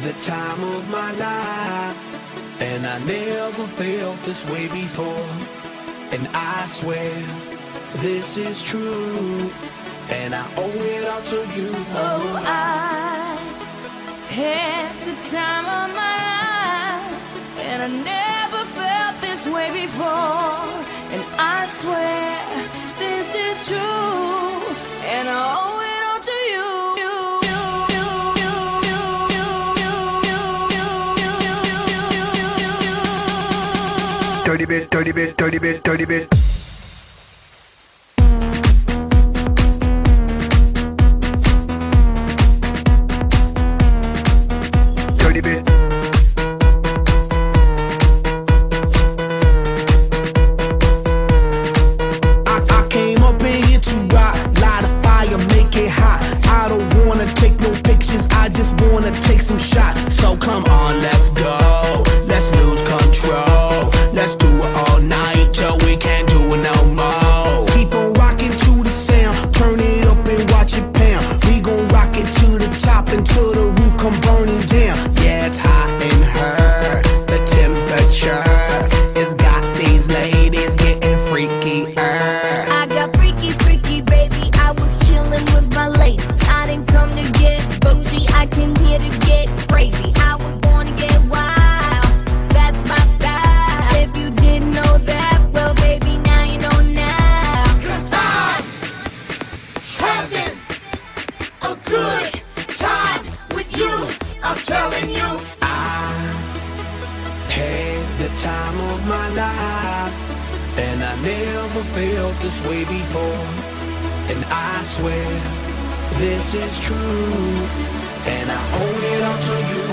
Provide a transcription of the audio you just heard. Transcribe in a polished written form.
the time of my life, and I never felt this way before. And I swear this is true, and I owe it all to you. Oh, I had the time of my life, and I never felt this way before. And I swear this is true, and I owe it all to you. Dirty bit, dirty bit, dirty bit, dirty bit. Dirty bit. I came up in here to rock, light a fire, make it hot. I don't wanna take no pictures, I just wanna take some shots. So come on, let's go, let's lose control. Let's do it all night till we can't do it no more. Keep on rocking to the sound, turn it up and watch it pound. We gon' rock it to the top until the roof come burning down. Yeah, it's hot in her, the temperature has got these ladies getting freaky. I got freaky, freaky, baby. I was chillin' with my ladies. I didn't come to get bougie, I came here to get crazy. I was born to get wild, that's my style. If you didn't know that, well, baby, now you know now. 'Cause I'm having a good time with you, I'm telling you. I had the time of my life, and I never felt this way before. And I swear this is true, and I owe it all to you.